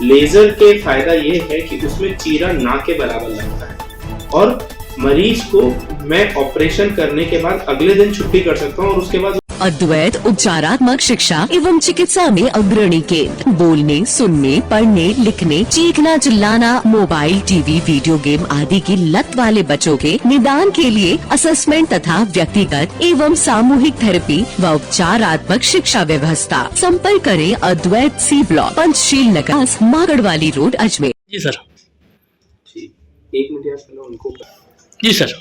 Laser के फायदा ये है कि उसमें चीरा ना के बराबर लगता है और मरीज को मैं ऑपरेशन करने के बाद अगले दिन छुट्टी कर सकता हूँ और उसके बाद अद्वैत उपचारात्मक शिक्षा एवं चिकित्सा में अग्रणी केंद्र। बोलने, सुनने, पढ़ने, लिखने, चीखना, चिल्लाना, मोबाइल, टीवी, वीडियो गेम आदि की लत वाले बच्चों के निदान के लिए असेसमेंट तथा व्यक्तिगत एवं सामूहिक थेरेपी व उपचारात्मक शिक्षा व्यवस्था। संपर्क करें Advait C block, Panchsheel Nagar, Magadwali road, Ajmer. जी सर। एक मिनट यार, पहले उनको। जी सर।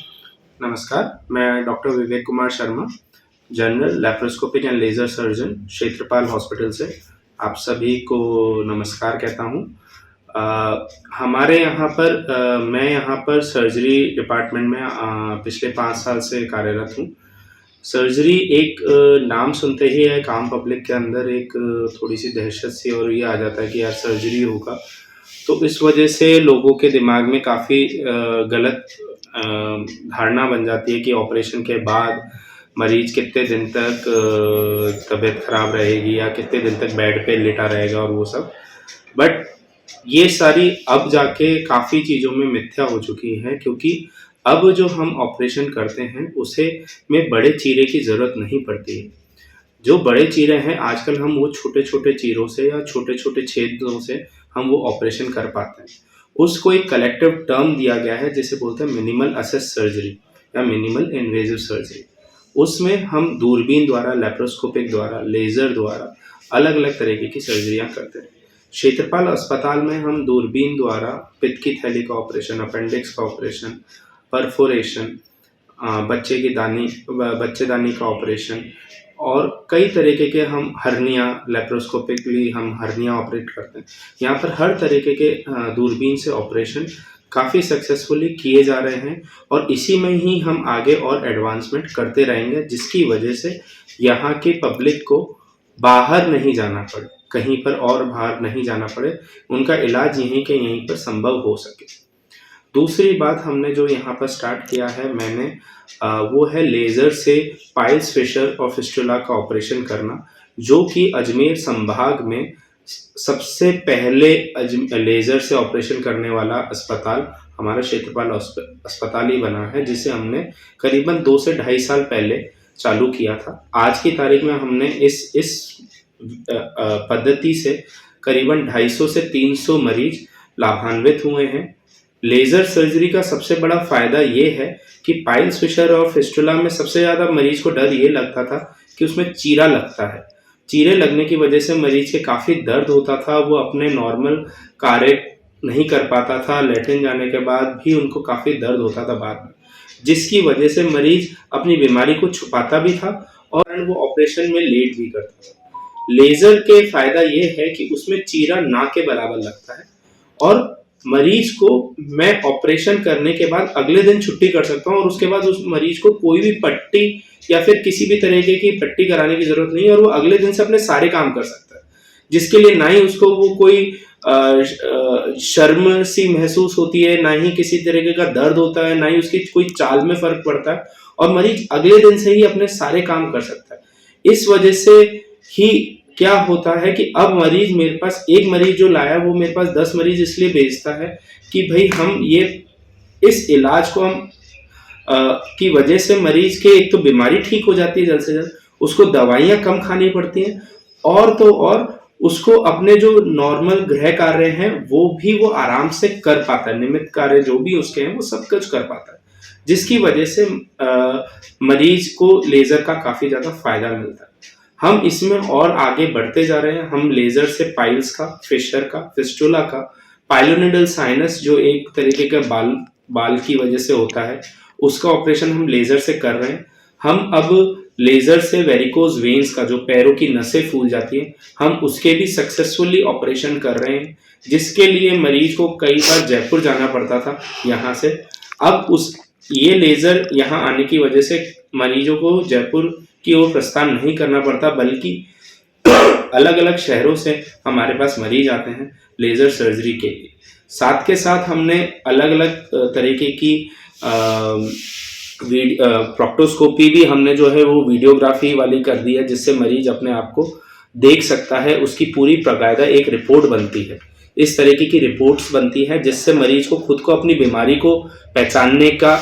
नमस्कार, मैं doctor Vivek Kumar Sharma, general laparoscopic and laser surgeon, Kshetrapal hospital से आप सभी को नमस्कार कहता हूँ। हमारे यहाँ पर मैं यहाँ पर सर्जरी डिपार्टमेंट में पिछले 5 साल से कार्यरत हूँ। सर्जरी एक नाम सुनते ही एक आम पब्लिक के अंदर एक थोड़ी सी दहशत सी और ये आ जाता है कि यार सर्जरी होगा, तो इस वजह से लोगों के दिमाग में काफ़ी गलत धारणा बन जाती है कि ऑपरेशन के बाद मरीज कितने दिन तक तबीयत खराब रहेगी या कितने दिन तक बेड पे लेटा रहेगा और वो सब। बट ये सारी अब जाके काफ़ी चीज़ों में मिथ्या हो चुकी है, क्योंकि अब जो हम ऑपरेशन करते हैं उसे में बड़े चीरे की ज़रूरत नहीं पड़ती है। जो बड़े चीरे हैं आजकल हम वो छोटे छोटे चीरों से या छोटे छोटे छेदों से हम वो ऑपरेशन कर पाते हैं। उसको एक कलेक्टिव टर्म दिया गया है जिसे बोलते हैं मिनिमल असिस्ट सर्जरी या मिनिमल इन्वेजिव सर्जरी। उसमें हम दूरबीन द्वारा, लेप्रोस्कोपिक द्वारा, लेज़र द्वारा अलग अलग तरीके की सर्जरियां करते हैं। क्षेत्रपाल अस्पताल में हम दूरबीन द्वारा पित्त की थैली का ऑपरेशन, अपेंडिक्स का ऑपरेशन, परफोरेशन, बच्चेदानी का ऑपरेशन और कई तरीके के हम हर्निया, लेप्रोस्कोपिकली हम हर्निया ऑपरेट करते हैं। यहाँ पर हर तरीके के दूरबीन से ऑपरेशन काफ़ी सक्सेसफुली किए जा रहे हैं और इसी में ही हम आगे और एडवांसमेंट करते रहेंगे, जिसकी वजह से यहाँ के पब्लिक को बाहर नहीं जाना पड़े, कहीं पर और बाहर नहीं जाना पड़े, उनका इलाज यहीं के यहीं पर संभव हो सके। दूसरी बात हमने जो यहाँ पर स्टार्ट किया है मैंने वो है लेज़र से पाइल्स, फिशर और फिस्टुला का ऑपरेशन करना, जो कि अजमेर संभाग में सबसे पहले लेज़र से ऑपरेशन करने वाला अस्पताल हमारा क्षेत्रपाल अस्पताल ही बना है, जिसे हमने करीबन 2 से 2.5 साल पहले चालू किया था। आज की तारीख में हमने इस पद्धति से करीबन 250 से 300 मरीज लाभान्वित हुए हैं। लेज़र सर्जरी का सबसे बड़ा फ़ायदा ये है कि पाइल्स, फिशर और फिस्टुला में सबसे ज़्यादा मरीज को डर ये लगता था कि उसमें चीरा लगता है। चीरे लगने की वजह से मरीज के काफ़ी दर्द होता था, वो अपने नॉर्मल कार्य नहीं कर पाता था, लैट्रिन जाने के बाद भी उनको काफ़ी दर्द होता था बाद में, जिसकी वजह से मरीज अपनी बीमारी को छुपाता भी था और वो ऑपरेशन में लेट भी करता था। लेज़र के फ़ायदा ये है कि उसमें चीरा ना के बराबर लगता है और मरीज को मैं ऑपरेशन करने के बाद अगले दिन छुट्टी कर सकता हूँ और उसके बाद उस मरीज को कोई भी पट्टी या फिर किसी भी तरीके की पट्टी कराने की जरूरत नहीं है और वो अगले दिन से अपने सारे काम कर सकता है, जिसके लिए ना ही उसको वो कोई शर्म सी महसूस होती है, ना ही किसी तरीके का दर्द होता है, ना ही उसकी कोई चाल में फर्क पड़ता है और मरीज अगले दिन से ही अपने सारे काम कर सकता है। इस वजह से ही क्या होता है कि अब मरीज मेरे पास, एक मरीज जो लाया वो मेरे पास 10 मरीज इसलिए भेजता है कि भाई हम ये इस इलाज को हम की वजह से मरीज के एक तो बीमारी ठीक हो जाती है जल्द से जल्द, उसको दवाइयाँ कम खानी पड़ती हैं और तो और उसको अपने जो नॉर्मल गृह कार्य हैं वो आराम से कर पाता है, नियमित कार्य जो भी उसके हैं वो सब कुछ कर पाता है, जिसकी वजह से मरीज को लेज़र का काफ़ी ज़्यादा फायदा मिलता है। हम इसमें और आगे बढ़ते जा रहे हैं। हम लेज़र से पाइल्स का, फिशर का, फिस्टुला का, पाइलोनिडल साइनस जो एक तरीके का बाल की वजह से होता है, उसका ऑपरेशन हम लेज़र से कर रहे हैं। हम अब लेज़र से वेरिकोज वेन्स का, जो पैरों की नसें फूल जाती हैं, हम उसके भी सक्सेसफुली ऑपरेशन कर रहे हैं, जिसके लिए मरीज को कई बार जयपुर जाना पड़ता था यहाँ से। अब ये लेज़र यहाँ आने की वजह से मरीजों को जयपुर की ओर प्रस्थान नहीं करना पड़ता, बल्कि अलग अलग शहरों से हमारे पास मरीज आते हैं लेज़र सर्जरी के लिए। साथ के साथ हमने अलग अलग तरीके की प्रोक्टोस्कोपी भी हमने जो है वो वीडियोग्राफी वाली कर दी है, जिससे मरीज अपने आप को देख सकता है, उसकी पूरी बाकायदा एक रिपोर्ट बनती है। इस तरीके की रिपोर्ट्स बनती हैं जिससे मरीज को खुद को अपनी बीमारी को पहचानने का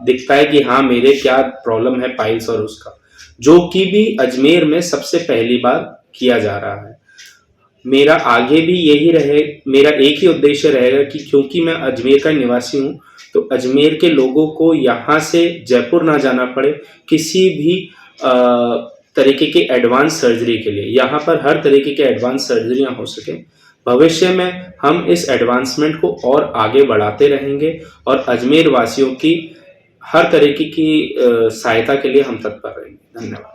दिखता है कि हाँ मेरे क्या प्रॉब्लम है पाइल्स और उसका, जो कि भी अजमेर में सबसे पहली बार किया जा रहा है। मेरा आगे भी यही रहे, मेरा एक ही उद्देश्य रहेगा कि क्योंकि मैं अजमेर का निवासी हूँ तो अजमेर के लोगों को यहाँ से जयपुर ना जाना पड़े किसी भी तरीके की एडवांस सर्जरी के लिए। यहाँ पर हर तरीके के एडवांस सर्जरियाँ हो सके। भविष्य में हम इस एडवांसमेंट को और आगे बढ़ाते रहेंगे और अजमेर वासियों की हर तरीके की सहायता के लिए हम तत्पर रहेंगे। धन्यवाद।